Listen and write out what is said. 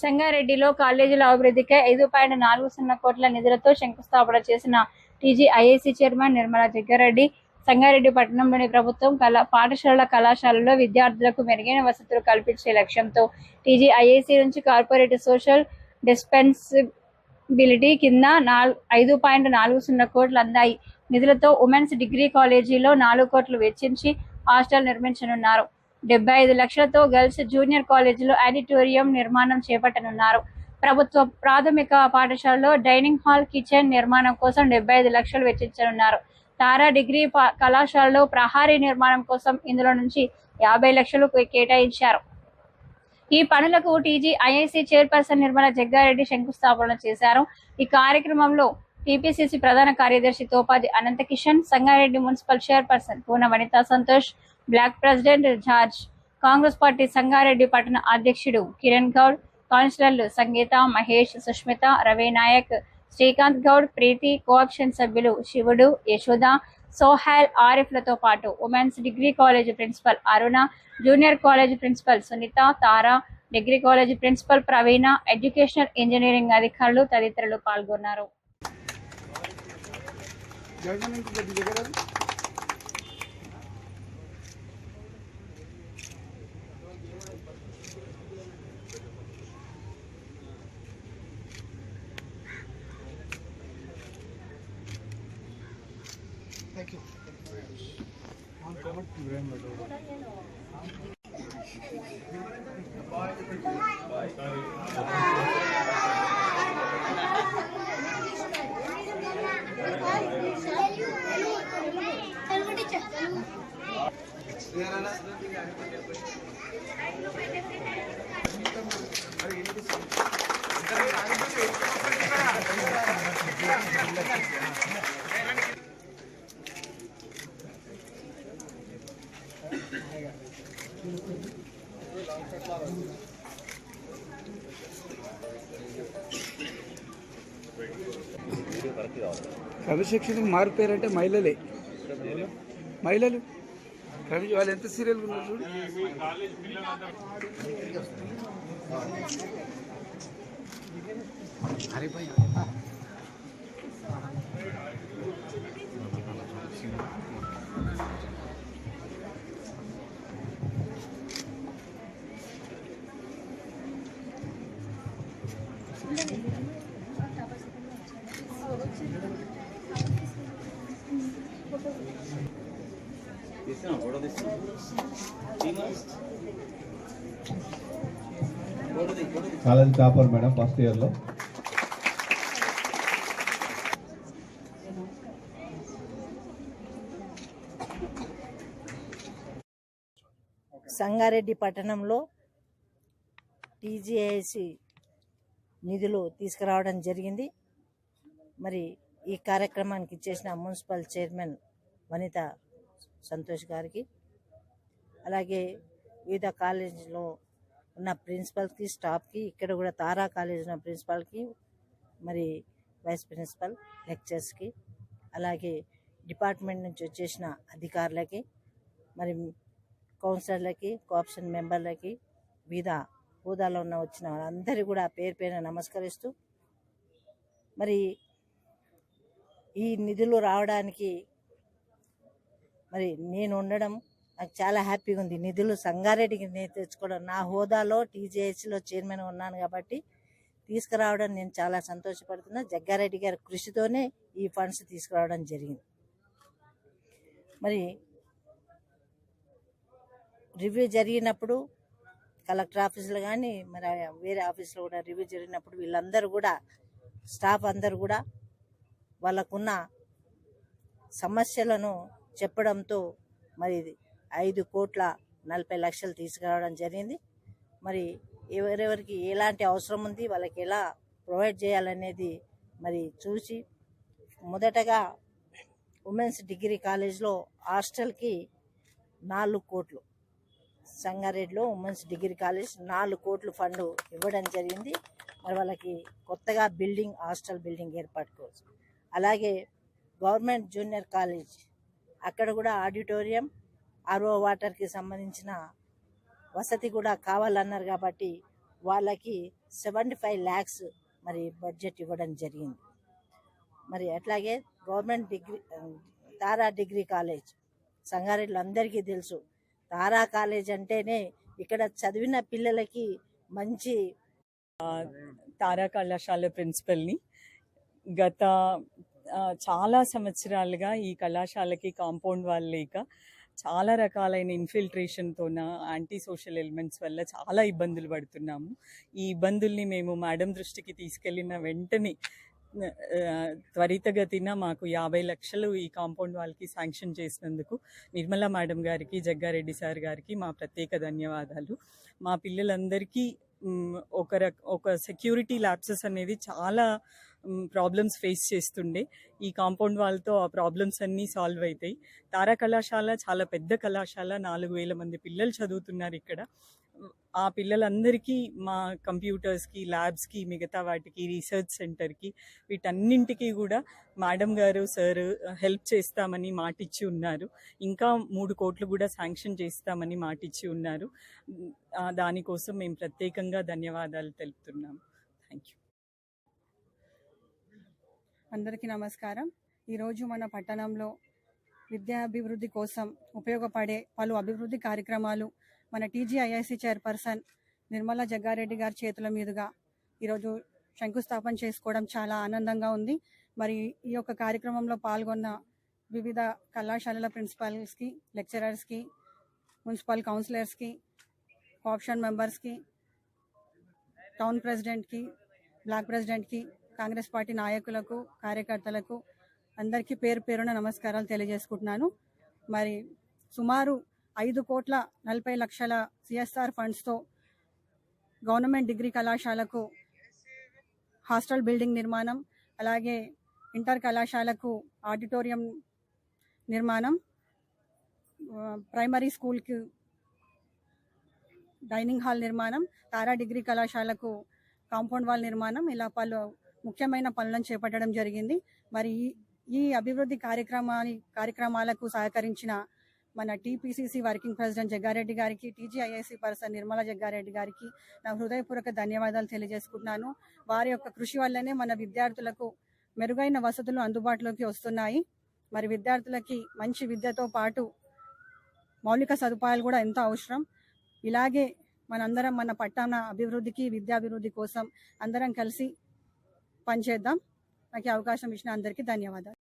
సంగారెడ్డిలో కాలేజీల అభివృద్ధికై 5.40 కోట్ల నిధులతో శంకుస్థాపన చేసిన టీజీఐఏసీ చైర్మన్ నిర్మలా జగ్గారెడ్డి సంగారెడ్డి పట్టణంలోని ప్రభుత్వం పాఠశాలల కళాశాలలో విద్యార్థులకు మెరుగైన వసతులు కల్పించే లక్ష్యంతో టీజీఐఏసీ నుంచి కార్పొరేట్ సోషల్ రెస్పాన్సిబిలిటీ కింద 5.40 కోట్లు అందాయి. నిధులతో ఉమెన్స్ డిగ్రీ కాలేజీలో 4 కోట్లు వెచ్చించి హాస్టల్ నిర్మించనున్నారు. 75 లక్షలతో గర్ల్స్ జూనియర్ కాలేజీలో ఆడిటోరియం నిర్మాణం చేపట్టనున్నారు. ప్రభుత్వ ప్రాథమిక పాఠశాలలో డైనింగ్ హాల్, కిచెన్ నిర్మాణం కోసం 75 లక్షలు వెచ్చించనున్నారు. తారా డిగ్రీ కళాశాలలో ప్రహారీ నిర్మాణం కోసం ఇందులో నుంచి 50 లక్షలు కేటాయించారు. ఈ పనులకు టీజీఐఏసీ చైర్పర్సన్ నిర్మలా జగ్గారెడ్డి శంకుస్థాపన చేశారు. ఈ కార్యక్రమంలో టీపీసీసీ ప్రధాన కార్యదర్శి Thopadi Anantha Kishan, Sangareddy municipal chairperson Poona Vanitha Santosh, block president George, Congress party Sangareddy పట్టణ అధ్యక్షుడు కిరణ్ గౌడ్, కౌన్సిలర్లు సంగీత, మహేష్, సుష్మిత, రవి నాయక్, శ్రీకాంత్ గౌడ్, ప్రీతి, కోఆప్షన్ సభ్యులు శివుడు, యశోద, సోహైల్, ఆరిఫ్లతో పాటు women's degree college principal Aruna, junior college principal Sunitha, Tara, degree college principal Praveena, educational engineering అధికారులు తదితరులు పాల్గొన్నారు. Thank you. క్రమశిక్షణకు మారిపోయారంటే మహిళలు వాళ్ళు ఎంత సీరియల్గా ఉన్నారు చూడు. అరే భయ్ కాలేజ్ టాపర్ మేడం ఫస్ట్ ఇయర్లో. సంగారెడ్డి పట్టణంలో టీజీఐఏసీ నిధులు తీసుకురావడం జరిగింది. మరి ఈ కార్యక్రమానికి ఇచ్చేసిన మున్సిపల్ చైర్మన్ వనితా సంతోష్ గారికి, అలాగే వివిధ కాలేజీలో ఉన్న ప్రిన్సిపల్కి, స్టాఫ్కి, ఇక్కడ కూడా తారా కాలేజ్ ఉన్న ప్రిన్సిపల్కి, మరి వైస్ ప్రిన్సిపల్, లెక్చర్స్కి, అలాగే డిపార్ట్మెంట్ నుంచి వచ్చేసిన అధికారులకి, మరి కౌన్సిలర్లకి, కోఆప్షన్ మెంబర్లకి, వివిధ హోదాలో వచ్చిన వాళ్ళందరూ కూడా పేరు పేరున నమస్కరిస్తూ, మరి ఈ నిధులు రావడానికి మరి నేను ఉండడం నాకు చాలా హ్యాపీగా ఉంది. నిధులు సంగారెడ్డికి నేను తెచ్చుకోవడం, నా హోదాలో టీజీఐఏసీలో చైర్మన్ ఉన్నాను కాబట్టి తీసుకురావడం నేను చాలా సంతోషపడుతున్నా. జగ్గారెడ్డి గారి కృషితోనే ఈ ఫండ్స్ తీసుకురావడం జరిగింది. మరి రివ్యూ జరిగినప్పుడు కలెక్టర్ ఆఫీసులో కానీ మరి వేరే ఆఫీసులో కూడా రివ్యూ జరిగినప్పుడు వీళ్ళందరూ కూడా, స్టాఫ్ అందరూ కూడా వాళ్ళకున్న సమస్యలను చెప్పడంతో మరి 5.40 కోట్లు తీసుకురావడం జరిగింది. మరి ఎవరెవరికి ఎలాంటి అవసరం ఉంది, వాళ్ళకి ఎలా ప్రొవైడ్ చేయాలనేది మరి చూసి, మొదటగా ఉమెన్స్ డిగ్రీ కాలేజ్లో హాస్టల్కి 4 కోట్లు, సంగారెడ్డిలో ఉమెన్స్ డిగ్రీ కాలేజ్ 4 కోట్లు ఫండ్ ఇవ్వడం జరిగింది. మరి వాళ్ళకి కొత్తగా హాస్టల్ బిల్డింగ్ ఏర్పాటు కోసం. అలాగే గవర్నమెంట్ జూనియర్ కాలేజ్ అక్కడ కూడా ఆడిటోరియం, ఆర్ఓ వాటర్కి సంబంధించిన వసతి కూడా కావాలన్నారు కాబట్టి వాళ్ళకి 75 lakhs మరి బడ్జెట్ ఇవ్వడం జరిగింది. మరి అట్లాగే గవర్నమెంట్ డిగ్రీ తారా డిగ్రీ కాలేజ్ సంగారెడ్డిలో అందరికీ తెలుసు. తారా కాలేజ్ అంటేనే ఇక్కడ చదివిన పిల్లలకి మంచి తారా కళాశాల ప్రిన్సిపల్ని. గత చాలా సంవత్సరాలుగా ఈ కళాశాలకి కాంపౌండ్ వాల్ లేక చాలా రకాలైన ఇన్ఫిల్ట్రేషన్తోన యాంటీ సోషల్ ఎలిమెంట్స్ వల్ల చాలా ఇబ్బందులు పడుతున్నాము. ఈ ఇబ్బందుల్ని మేము మేడం దృష్టికి తీసుకెళ్లిన వెంటనే త్వరితగతిన మాకు 50 లక్షలు ఈ కాంపౌండ్ వాల్కి శాంక్షన్ చేసినందుకు నిర్మలా మేడం గారికి, జగ్గారెడ్డి సార్ గారికి మా ప్రత్యేక ధన్యవాదాలు. మా పిల్లలందరికీ ఒక సెక్యూరిటీ ల్యాప్సెస్ అనేది చాలా ప్రాబ్లమ్స్ ఫేస్ చేస్తుండే. ఈ కాంపౌండ్ వాల్తో ఆ ప్రాబ్లమ్స్ అన్నీ సాల్వ్ అవుతాయి. తారా కళాశాల చాలా పెద్ద కళాశాల, 4000 మంది పిల్లలు చదువుతున్నారు ఇక్కడ. ఆ పిల్లలందరికీ మా కంప్యూటర్స్కి, ల్యాబ్స్కి, మిగతా వాటికి, రీసెర్చ్ సెంటర్కి, వీటన్నింటికి కూడా మేడం గారు, సార్ హెల్ప్ చేస్తామని మాటిచ్చి ఉన్నారు. ఇంకా 3 కోట్లు కూడా శాంక్షన్ చేస్తామని మాటిచ్చి ఉన్నారు. దానికోసం మేము ప్రత్యేకంగా ధన్యవాదాలు తెలుపుతున్నాము. Thank you. అందరికీ నమస్కారం. ఈరోజు మన పట్టణంలో విద్యాభివృద్ధి కోసం ఉపయోగపడే పలు అభివృద్ధి కార్యక్రమాలు మన టీజీఐఐసి చైర్పర్సన్ నిర్మలా జగ్గారెడ్డి గారి చేతుల మీదుగా ఈరోజు శంకుస్థాపన చేసుకోవడం చాలా ఆనందంగా ఉంది. మరి ఈ యొక్క కార్యక్రమంలో పాల్గొన్న వివిధ కళాశాలల ప్రిన్సిపల్స్కి, లెక్చరర్స్కి, మున్సిపల్ కౌన్సిలర్స్కి, కోఆప్షన్ మెంబర్స్కి, టౌన్ ప్రెసిడెంట్కి, బ్లాక్ ప్రెసిడెంట్కి, కాంగ్రెస్ పార్టీ నాయకులకు, కార్యకర్తలకు అందరికీ పేరు పేరున నమస్కారాలు తెలియజేసుకుంటున్నాను. మరి సుమారు 5,40,00,000 CSR ఫండ్స్తో గవర్నమెంట్ డిగ్రీ కళాశాలకు హాస్టల్ బిల్డింగ్ నిర్మాణం, అలాగే ఇంటర్ కళాశాలకు ఆడిటోరియం నిర్మాణం, ప్రైమరీ స్కూల్కి డైనింగ్ హాల్ నిర్మాణం, తారా డిగ్రీ కళాశాలకు కాంపౌండ్ వాల్ నిర్మాణం, ఇలా పలు ముఖ్యమైన పనులను చేపట్టడం జరిగింది. మరి ఈ అభివృద్ధి కార్యక్రమాలకు సహకరించిన మన టీపీసీసీ వర్కింగ్ ప్రెసిడెంట్ జగ్గారెడ్డి గారికి, టీజీఐఐసి పర్సన్ నిర్మలా జగ్గారెడ్డి గారికి నా హృదయపూర్వక ధన్యవాదాలు తెలియజేసుకుంటున్నాను. వారి యొక్క కృషి వల్లనే మన విద్యార్థులకు మెరుగైన వసతులు అందుబాటులోకి వస్తున్నాయి. మరి విద్యార్థులకి మంచి విద్యతో పాటు మౌలిక సదుపాయాలు కూడా ఎంతో అవసరం. ఇలాగే మనందరం మన పట్టణ అభివృద్ధికి, విద్యాభివృద్ధి కోసం అందరం కలిసి పనిచేద్దాం. నాకు అవకాశం ఇచ్చిన అందరికీ ధన్యవాదాలు.